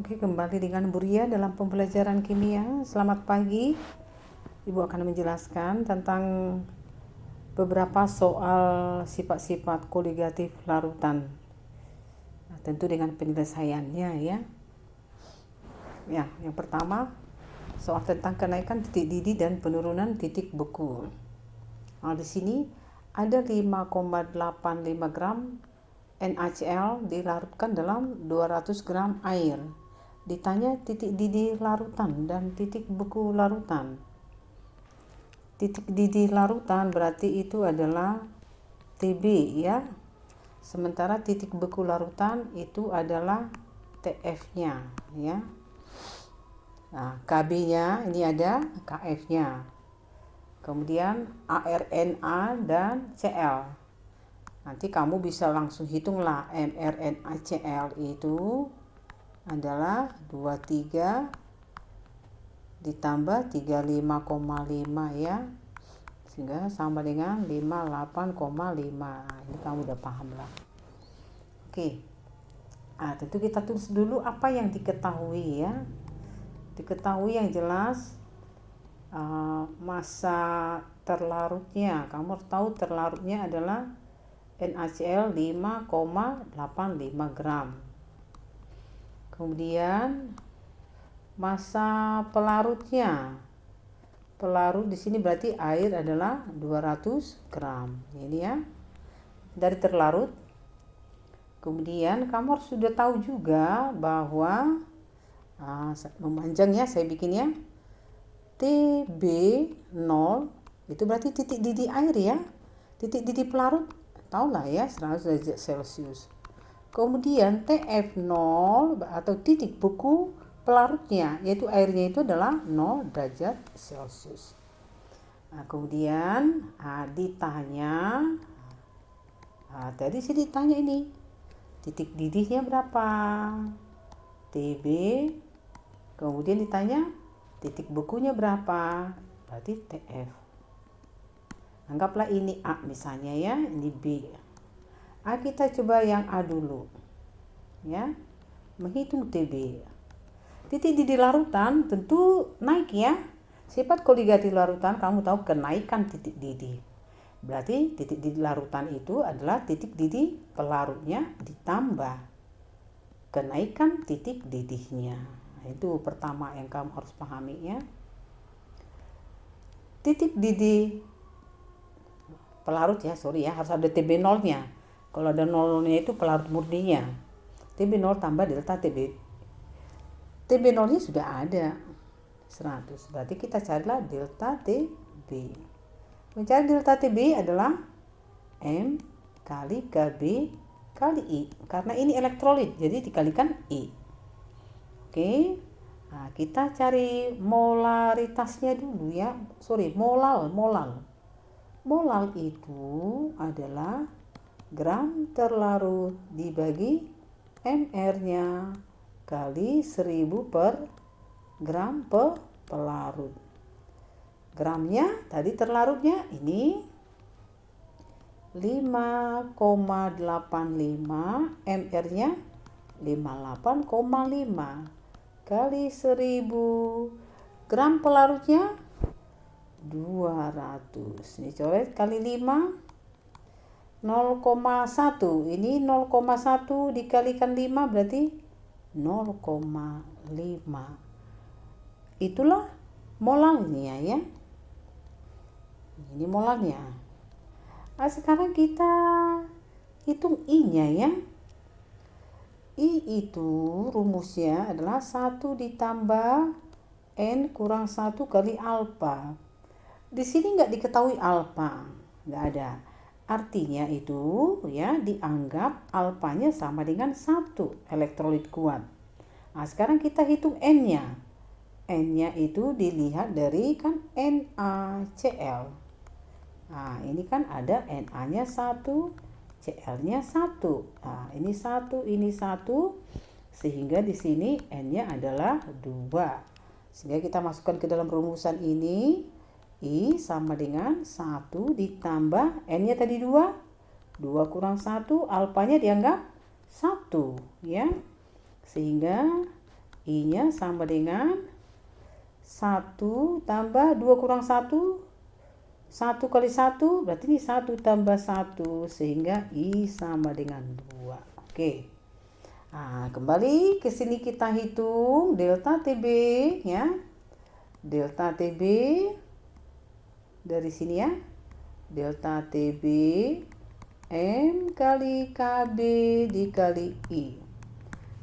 Oke, kembali dengan Bu Ria dalam pembelajaran kimia. Selamat pagi. Ibu akan menjelaskan tentang beberapa soal sifat-sifat koligatif larutan. Nah, tentu dengan penyelesaiannya ya. Ya, yang pertama soal tentang kenaikan titik didih dan penurunan titik beku. Nah, di sini ada 5,85 gram NaCl dilarutkan dalam 200 gram air. Ditanya titik didih larutan dan titik beku larutan. Titik didih larutan berarti itu adalah Tb ya. Sementara titik beku larutan itu adalah Tf-nya ya. Nah, Kb-nya ini ada Kf-nya. Kemudian ARNA dan Cl. Nanti kamu bisa langsung hitunglah mRNaCl itu adalah 23 ditambah 35,5 ya, sehingga sama dengan 58,5. Ini kamu udah paham lah. Oke. Nah, tentu kita tulis dulu apa yang diketahui ya. Diketahui yang jelas masa terlarutnya. Kamu harus tahu terlarutnya adalah NaCl 5,85 gram. Kemudian masa pelarutnya. Pelarut di sini berarti air adalah 200 gram. Ini ya. Dari terlarut. Kemudian kamu harus sudah tahu juga bahwa memanjang ya, saya bikin ya. TB0 itu berarti titik didih air ya. Titik didih pelarut tahulah ya, 100 derajat Celcius. Kemudian TF0 atau titik beku pelarutnya, yaitu airnya itu adalah 0 derajat Celcius. Nah, kemudian ditanya, tadi sih ditanya ini, titik didihnya berapa? TB. Kemudian ditanya, titik bekunya berapa? Berarti TF. Anggaplah ini A misalnya ya, ini B. Kita coba yang A dulu ya, menghitung TB. Titik didih larutan tentu naik ya. Sifat koligatif larutan kamu tahu kenaikan titik didih. Berarti titik didih larutan itu adalah titik didih pelarutnya ditambah kenaikan titik didihnya. Itu pertama yang kamu harus pahami ya. Titik didih pelarut ya, harus ada TB0-nya. Kalau ada 0-nya itu pelarut murninya. TB0 tambah delta TB. TB0-nya sudah ada 100. Berarti kita carilah delta TB. Mencari delta TB adalah M kali Kb kali I. Karena ini elektrolit, jadi dikalikan I. Oke. Nah, kita cari molaritasnya dulu ya. Molal. Molal itu adalah gram terlarut dibagi mR-nya kali 1000 per gram per pelarut. Gramnya tadi terlarutnya ini 5,85, mR-nya 58,5 kali 1000. Gram pelarutnya 200. Ini coret kali 5 0,1. Ini 0,1 dikalikan 5 berarti 0,5. Itulah molalnya ya. Ini molalnya. Nah, sekarang kita hitung I-nya ya. I itu rumusnya adalah 1 ditambah N kurang 1 kali alfa. Di sini nggak diketahui alfa. Nggak ada. Artinya itu ya dianggap alfanya sama dengan 1 elektrolit kuat. Nah, sekarang kita hitung N-nya. N-nya itu dilihat dari kan NaCl. Nah, ini kan ada Na-nya 1, Cl-nya 1. Nah, ini 1, ini 1. Sehingga di sini N-nya adalah 2. Sehingga kita masukkan ke dalam rumusan ini. I sama dengan 1 ditambah N-nya tadi 2. 2 kurang 1, alfanya dianggap 1 ya. Sehingga I-nya sama dengan 1 tambah 2 kurang 1. 1 kali 1 berarti ini 1 tambah 1 sehingga I sama dengan 2. Oke. Nah, kembali ke sini kita hitung delta TB ya. Delta TB dari sini ya. Delta TB M kali KB dikali I.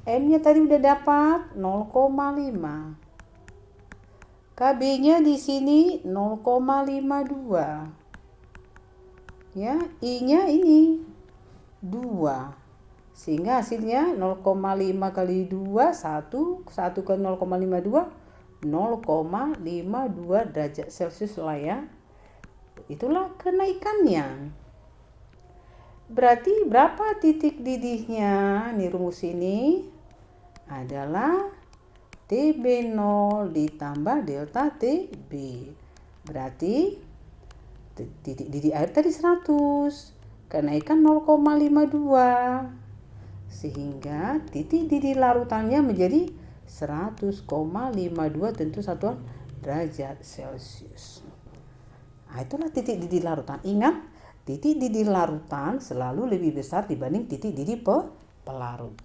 M-nya tadi udah dapat 0,5. KB-nya di sini 0,52. Ya, I-nya ini 2. Sehingga hasilnya 0,5 kali 2 1 kali 0,52 0,52 derajat Celcius lah ya. Itulah kenaikannya. Berarti berapa titik didihnya? Nih rumus ini adalah TB0 ditambah delta TB. Berarti titik didih air tadi 100. Kenaikan 0,52. Sehingga titik didih larutannya menjadi 100,52 tentu satuan derajat Celcius. Nah, itulah titik didih larutan. Ingat, titik didih larutan selalu lebih besar dibanding titik didih pelarut.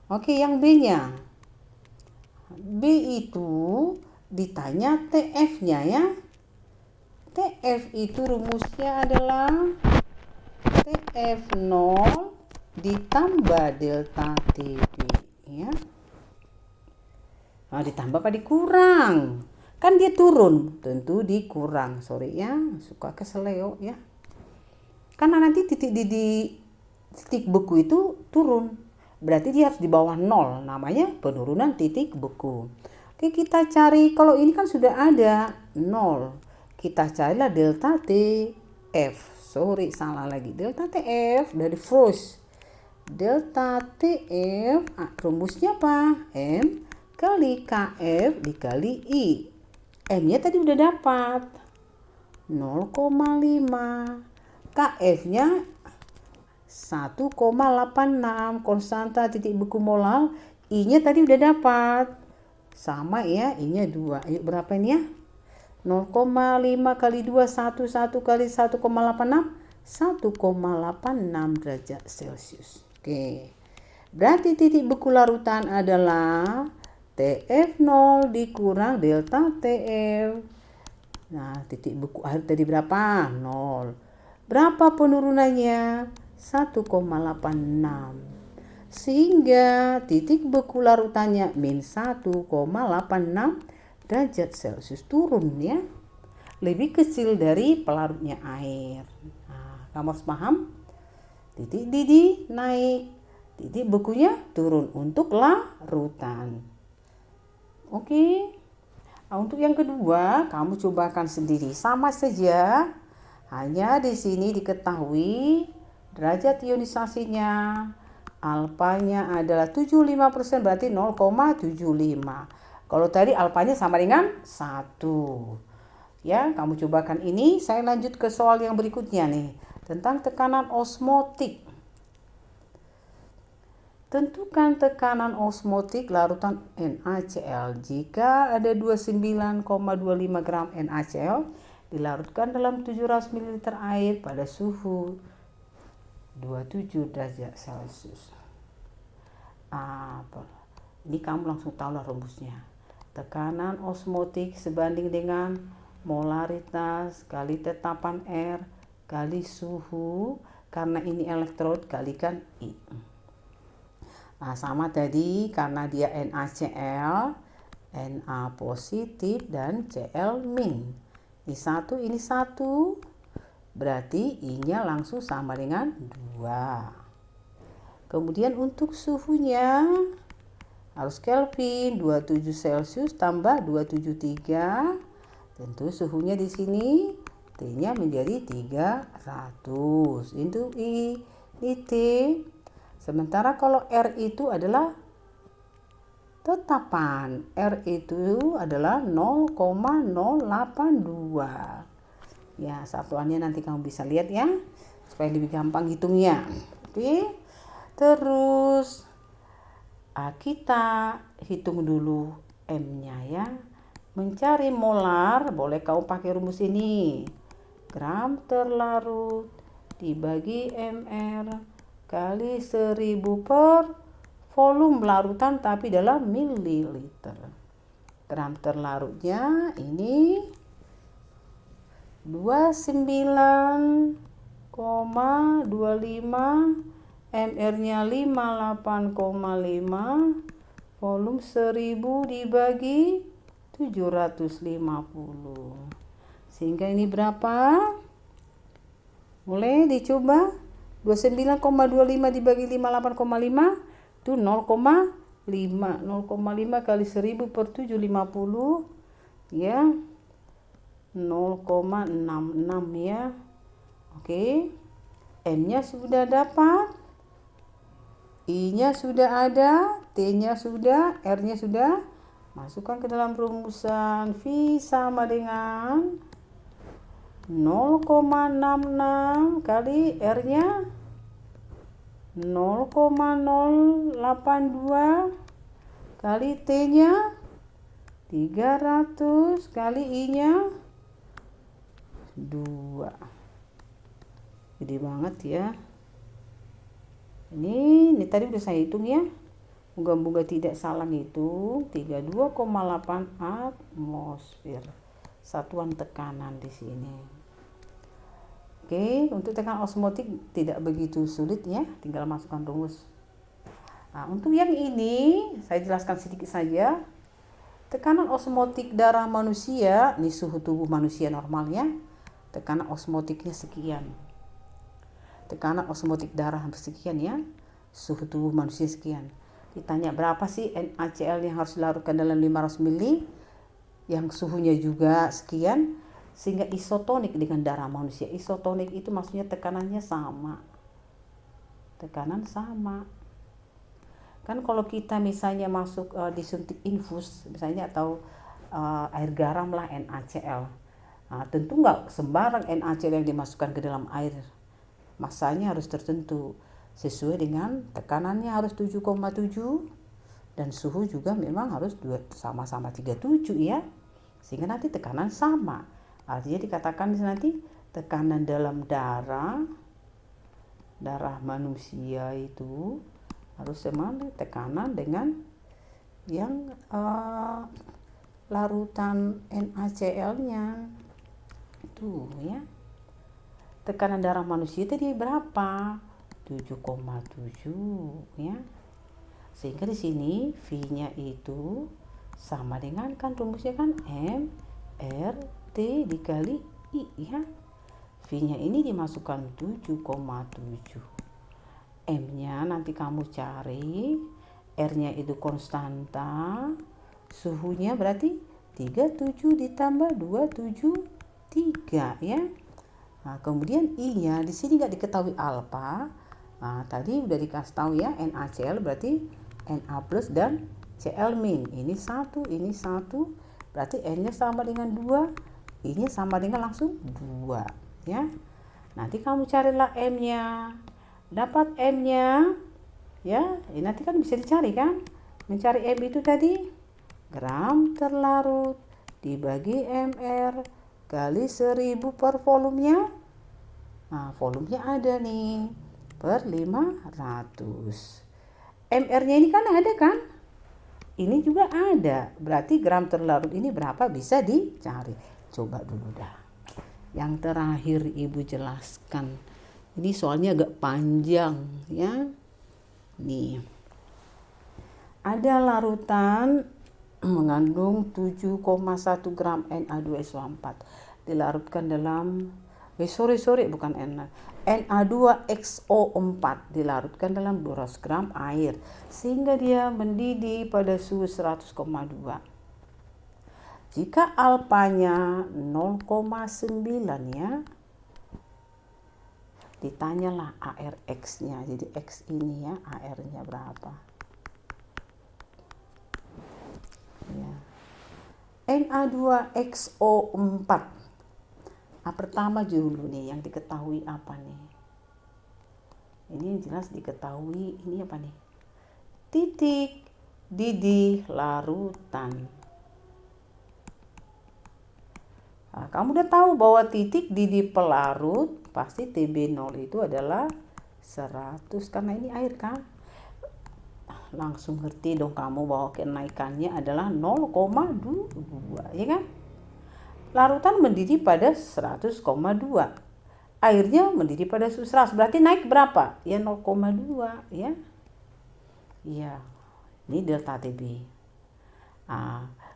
Oke, yang B-nya. B itu ditanya TF-nya ya. TF itu rumusnya adalah TF0 ditambah delta TB ya. Nah, ditambah apa dikurang? Kan dia turun, tentu dikurang. Sorry ya, suka keseleo ya. Karena nanti titik beku itu turun. Berarti dia harus di bawah 0. Namanya penurunan titik beku. Oke, kita cari. Kalau ini kan sudah ada 0. Kita carilah delta TF. Sorry, salah lagi. Delta TF dari first. Delta TF, rumusnya apa? M kali KF dikali I. M-nya tadi udah dapat 0,5. KF-nya 1,86 konstanta titik beku molar. I-nya tadi udah dapat. Sama ya, I-nya 2. Ayo berapa ini ya? 0,5 kali 2, 1 kali 1,86. 1,86 derajat Celcius. Oke. Berarti titik beku larutan adalah TF0 dikurang delta TF. Nah, titik beku air tadi berapa? 0. Berapa penurunannya? 1,86. Sehingga titik beku larutannya min 1,86 derajat Celcius turun ya. Lebih kecil dari pelarutnya air. Nah, kamu harus paham. Titik didih naik, titik bekunya turun untuk larutan. Oke. Nah, untuk yang kedua, kamu cobakan sendiri. Sama saja. Hanya di sini diketahui derajat ionisasinya. Alfanya adalah 75%, berarti 0,75. Kalau tadi alfanya sama dengan 1. Ya, kamu cobakan ini. Saya lanjut ke soal yang berikutnya nih. Tentang tekanan osmotik. Tentukan tekanan osmotik larutan NaCl. Jika ada 29,25 gram NaCl dilarutkan dalam 700 ml air pada suhu 27 derajat Celcius. Ini kamu langsung tahu lah rumusnya. Tekanan osmotik sebanding dengan molaritas kali tetapan R kali suhu, karena ini elektrod kalikan I. Nah, sama tadi karena dia NaCl, Na positif dan Cl min. Ini 1, ini 1. Berarti I-nya langsung sama dengan 2. Kemudian untuk suhunya harus Kelvin, 27 Celcius tambah 273. Tentu suhunya di sini T-nya menjadi 300 into I. Ini T. Sementara kalau R itu adalah tetapan. R itu adalah 0,082. Ya, satuannya nanti kamu bisa lihat ya. Supaya lebih gampang hitungnya. Oke. Terus Kita hitung dulu M-nya ya. Mencari molar, boleh kau pakai rumus ini. Gram terlarut dibagi mr kali 1000 per volume larutan tapi dalam mililiter. Gram terlarutnya ini 29,25, mr-nya 58,5, volume 1000 dibagi 750. Sehingga ini berapa? Mulai dicoba. 29,25 dibagi 58,5 itu 0,5. 0,5 kali 1000 per 750 ya. 0,66 ya. Oke. M-nya sudah dapat. I-nya sudah ada, T-nya sudah, R-nya sudah. Masukkan ke dalam rumusan. V sama dengan 0,66 kali R-nya 0,082 kali T-nya 300 kali I-nya 2. Gede banget ya. Ini tadi udah saya hitung ya. Moga-moga tidak salah ngitung. 32,8 atmosfer. Satuan tekanan di sini. Oke, untuk tekanan osmotik tidak begitu sulit ya, tinggal masukkan rumus. Nah, untuk yang ini saya jelaskan sedikit saja. Tekanan osmotik darah manusia, ini suhu tubuh manusia normalnya, tekanan osmotiknya sekian. Tekanan osmotik darah sekian ya, suhu tubuh manusia sekian. Ditanya berapa sih NaCl yang harus dilarutkan dalam 500 ml? Yang suhunya juga sekian, sehingga isotonik dengan darah manusia. Isotonik itu maksudnya tekanannya sama. Tekanan sama. Kan kalau kita misalnya masuk disuntik infus misalnya atau air garam lah NaCl. Nah, tentu nggak sembarang NaCl yang dimasukkan ke dalam air. Masanya harus tertentu sesuai dengan tekanannya harus 7,7 dan suhu juga memang harus sama-sama 37 ya, sehingga nanti tekanan sama. Artinya dikatakan nanti tekanan dalam darah manusia itu harus sama tekanan dengan yang larutan NaCl-nya itu ya. Tekanan darah manusia tadi berapa? 7,7 ya. Sehingga di sini V-nya itu sama dengan kan rumusnya kan M R T dikali I ya. V-nya ini dimasukkan 7,7. M-nya nanti kamu cari, R-nya itu konstanta, suhunya berarti 37 ditambah 273 ya. Nah, kemudian I-nya di sini nggak diketahui alfa. Nah, tadi udah dikasih tahu ya, NaCl berarti Na plus dan Cl min. Ini 1, berarti N-nya sama dengan 2, I-nya sama dengan langsung 2 ya. Nanti kamu carilah M-nya. Dapat M-nya ya, ini nanti kan bisa dicari kan. Mencari M itu tadi gram terlarut dibagi mr kali 1000 per volumenya. Nah, volumenya ada nih per 500. MR-nya ini kan ada kan? Ini juga ada. Berarti gram terlarut ini berapa bisa dicari. Coba dulu dah. Yang terakhir Ibu jelaskan. Ini soalnya agak panjang ya. Nih. Ada larutan mengandung 7,1 gram Na2SO4 dilarutkan dalam bukan Na2XO4 dilarutkan dalam 200 gram air sehingga dia mendidih pada suhu 100,2. Jika alfanya 0,9 ya, ditanyalah ARX-nya. Jadi X ini ya, AR-nya berapa? Ya. Na2XO4. Nah, pertama dulu nih yang diketahui apa nih? Ini jelas diketahui ini apa nih? titik didih larutan. Nah, kamu udah tahu bahwa titik didih pelarut pasti TB0 itu adalah 100 karena ini air kan. Langsung ngerti dong kamu bahwa kenaikannya adalah 0,2 ya kan. Larutan mendidih pada 100,2. Airnya mendidih pada 100, berarti naik berapa? Ya 0,2 ya. Iya, ini delta TB.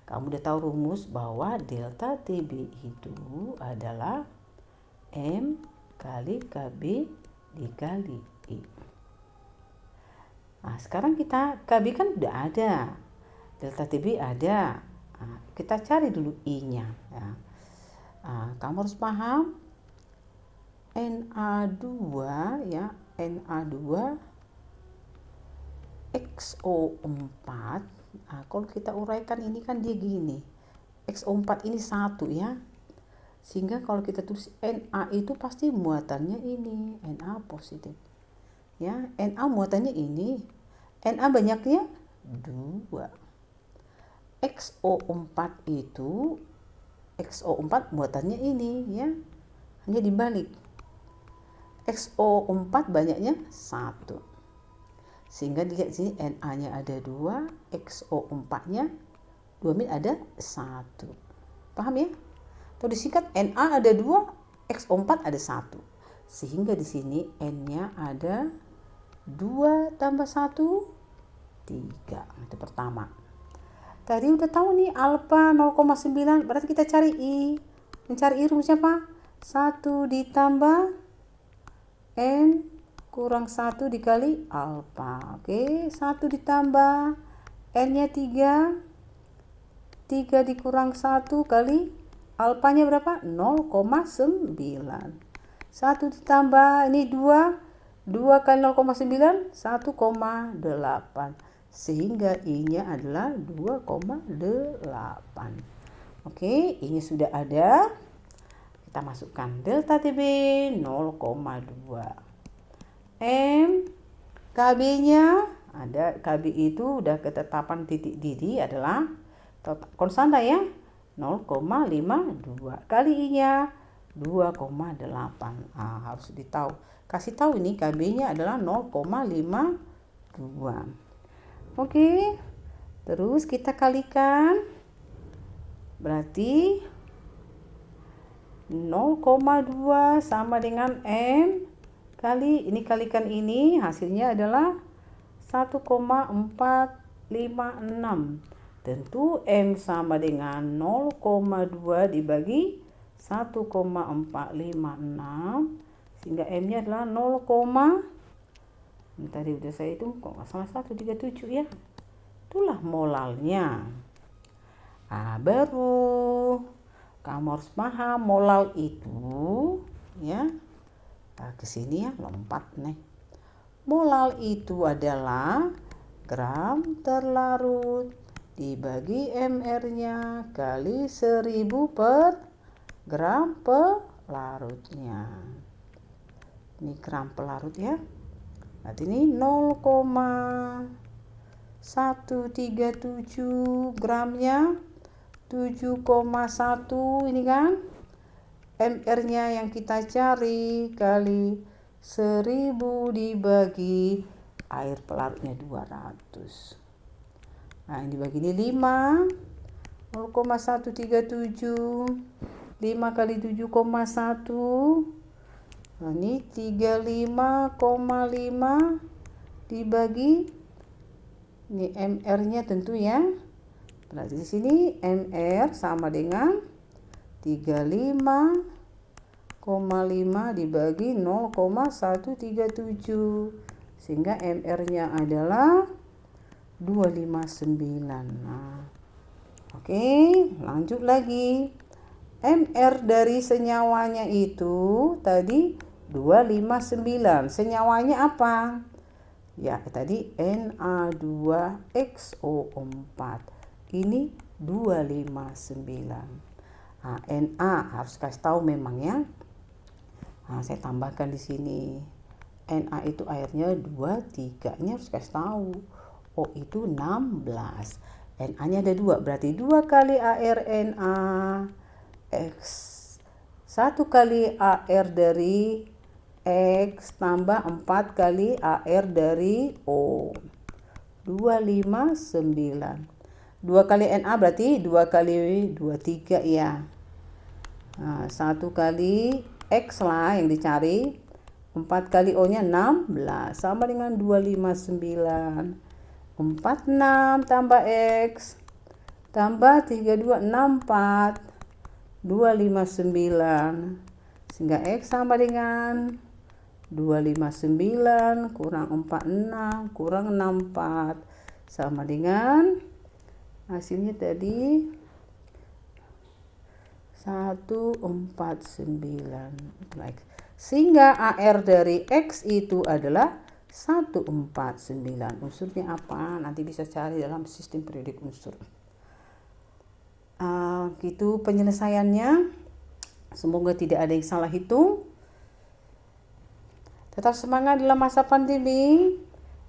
Kamu udah tahu rumus bahwa delta TB itu adalah M kali KB dikali I. Nah, sekarang kita KB kan udah ada, delta TB ada. Nah, kita cari dulu I-nya. Ya. Kamu harus paham Na2 ya, Na2 XO4. Kalau kita uraikan ini kan dia gini, XO4 ini 1 ya, sehingga kalau kita tulis Na itu pasti muatannya ini, Na positif ya. Na muatannya ini, Na banyaknya 2. XO4 itu, XO4 muatannya ini ya, hanya dibalik. XO4 banyaknya 1. Sehingga dilihat sini Na-nya ada 2, XO4-nya 2 mil ada 1. Paham ya? Atau disingkat Na ada 2, XO4 ada 1. Sehingga di sini N-nya ada 2 tambah 1, 3. Itu pertama. Tadi udah tahu nih alfa 0,9, berarti kita cari I. Mencari I rumusnya apa? 1 ditambah N kurang 1 dikali alfa. Oke, 1 ditambah N-nya 3. 3 dikurang 1 kali alfanya berapa? 0,9. 1 ditambah ini 2. 2 kali 0,9 1,8. Sehingga I-nya adalah 2,8. Oke, ini sudah ada. Kita masukkan delta TB 0,2. M KB-nya ada, KB itu udah ketetapan titik didih adalah konstanta ya, 0,52 kali I-nya 2,8. Harus kasih tahu ini KB-nya adalah 0,52. Oke, terus kita kalikan, berarti 0,2 sama dengan M kali ini, kalikan ini hasilnya adalah 1,456. Tentu M sama dengan 0,2 dibagi 1,456, sehingga M-nya adalah 0, tadi udah saya hitung kok nggak salah 137 ya. Itulah molalnya. Baru kamu harus paham molal itu ya. Ke sini ya, lompat nih. Molal itu adalah gram terlarut dibagi mR-nya kali 1000 per gram pelarutnya. Ini gram pelarut ya. Berarti ini 0,137 gramnya 7,1 ini kan. MR-nya yang kita cari kali 1000 dibagi air pelarutnya 200. Nah, ini dibagi ini 5, 0,137, 5 kali 7,1. Nah, ini 35,5 dibagi ini MR-nya tentu ya. Berarti di sini MR sama dengan 35,5 dibagi 0,137, sehingga MR-nya adalah 259. Nah, oke, lanjut lagi. MR dari senyawanya itu tadi 259. Senyawanya apa? Ya, tadi Na2XO4. Ini 259. Na harus kasih tahu memang ya. Saya tambahkan di sini. Na itu airnya 23. Ini harus kasih tahu. O itu 16. Na-nya ada 2, berarti 2 kali ARNA X. 1 kali AR dari X tambah 4 kali AR dari O. 259. 2 kali Na berarti 2 kali 23 ya. Nah, 1 kali X lah yang dicari. 4 kali O-nya 16. Sama dengan 259. 46 tambah X tambah 32, 64, 259. Sehingga X sama dengan 259 kurang 46 kurang 64 sama dengan hasilnya tadi 149. Baik. Sehingga AR dari X itu adalah 149. Unsurnya apa? Nanti bisa cari dalam sistem periodik unsur. Gitu penyelesaiannya. Semoga tidak ada yang salah hitung. Tetap semangat dalam masa pandemi.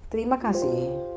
Terima kasih.